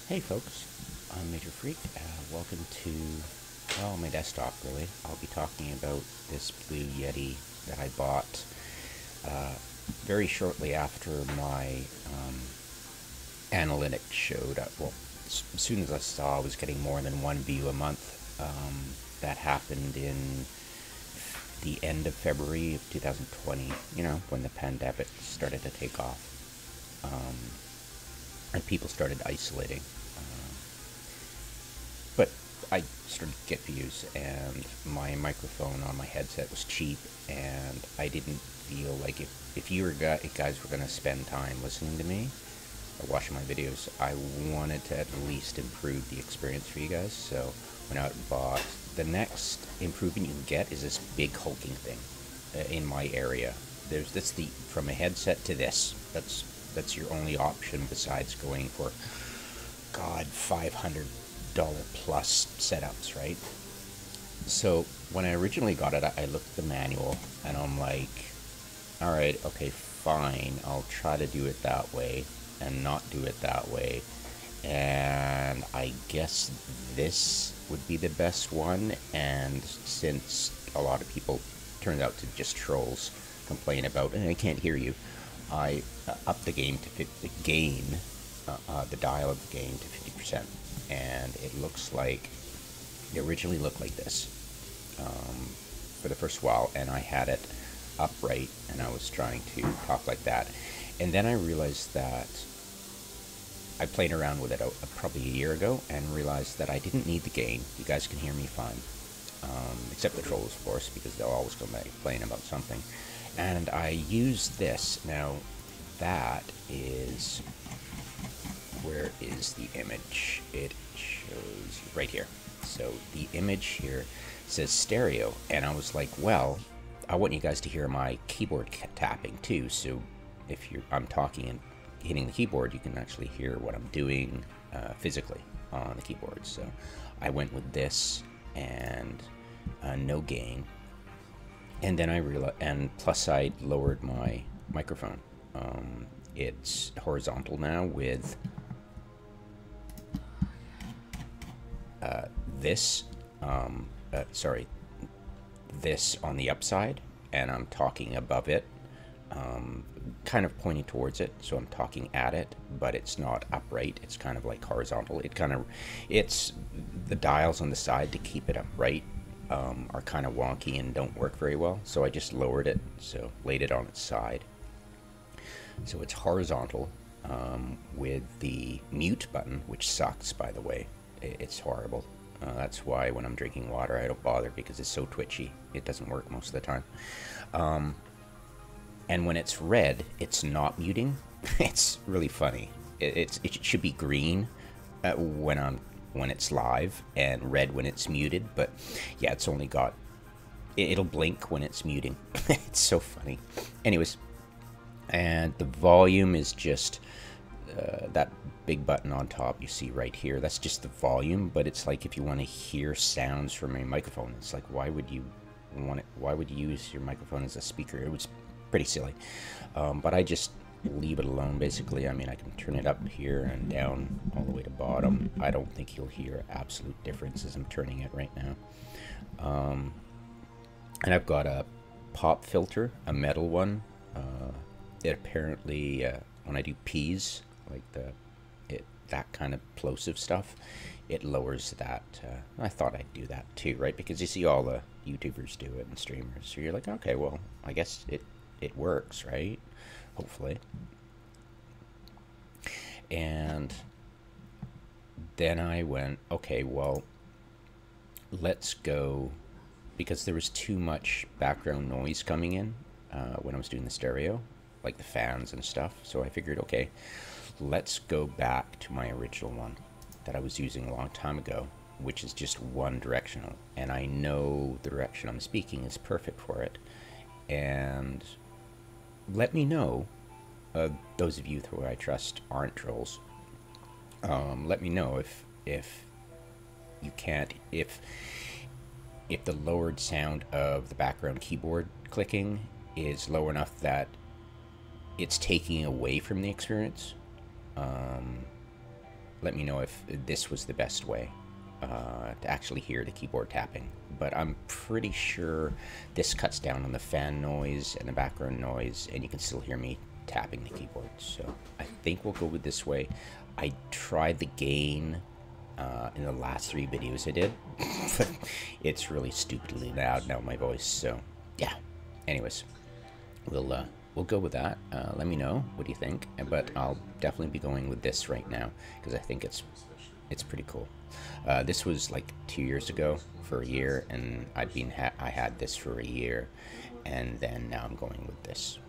Hey folks, I'm Major Freak. Welcome to, well, my desktop really. I'll be talking about this blue Yeti that I bought very shortly after my analytics showed up. Well, as soon as I saw I was getting more than one view a month, that happened in the end of February of 2020, when the pandemic started to take off. And people started isolating. But I started to get views, and my microphone on my headset was cheap, and I didn't feel like if guys were going to spend time listening to me or watching my videos, I wanted to at least improve the experience for you guys. So went out and bought. The next improvement you can get is this big hulking thing in my area. That's from a headset to this. That's your only option besides going for $500 plus setups, right? So when I originally got it, I looked at the manual and I'm like, all right, okay, fine, I'll try to do it that way and not do it that way, and I guess this would be the best one. And since a lot of people turned out to just trolls complain about I can't hear you, I upped the gain to the dial of the gain to 50%, and it looks like it originally looked like this for the first while, and I had it upright and I was trying to talk like that, and then I realized that I played around with it probably a year ago and realized that I didn't need the gain. You guys can hear me fine, except the trolls, of course, because they'll always complain about something. And I use this. Now, that is, where is the image? It shows right here. So the image here says stereo, and I was like, well, I want you guys to hear my keyboard tapping too. So if I'm talking and hitting the keyboard, you can actually hear what I'm doing physically on the keyboard. So I went with this and no gain. And then I realized, and plus I lowered my microphone. It's horizontal now with this on the upside, and I'm talking above it, kind of pointing towards it, so I'm talking at it, but it's not upright. It's kind of like horizontal. It's the dials on the side to keep it upright are kind of wonky and don't work very well, so I just lowered it, so laid it on its side. So it's horizontal with the mute button, which sucks, by the way. It's horrible. That's why when I'm drinking water I don't bother, because it's so twitchy. It doesn't work most of the time. And when it's red, it's not muting. It's really funny. It should be green when it's live and red when it's muted, but yeah, it's only got, it'll blink when it's muting. It's so funny. Anyways, and the volume is just that big button on top you see right here. That's just the volume, but it's like if you want to hear sounds from a microphone, it's like, why would you use your microphone as a speaker? It was pretty silly, but I just leave it alone basically. I mean, I can turn it up here and down all the way to bottom. I don't think you'll hear absolute difference as I'm turning it right now. And I've got a pop filter, a metal one. It apparently when I do P's, like that kind of plosive stuff, it lowers that. I thought I'd do that too, right? Because you see all the YouTubers do it and streamers, so you're like, okay, well, I guess it works, right? Hopefully. And then I went, okay, well, let's go, because there was too much background noise coming in when I was doing the stereo, like the fans and stuff. So I figured, okay, let's go back to my original one that I was using a long time ago, which is just one directional, and I know the direction I'm speaking is perfect for it. And let me know, those of you who I trust aren't trolls, let me know if you can't, if the lowered sound of the background keyboard clicking is low enough that it's taking away from the experience. let me know if this was the best way to actually hear the keyboard tapping. But I'm pretty sure this cuts down on the fan noise and the background noise, and you can still hear me tapping the keyboard. So I think we'll go with this way. I tried the gain in the last 3 videos I did, but it's really stupidly loud now, my voice. So yeah. Anyways, we'll go with that. Let me know what do you think. But I'll definitely be going with this right now because I think it's pretty cool. This was like 2 years ago for a year, and I had this for a year, and then now I'm going with this.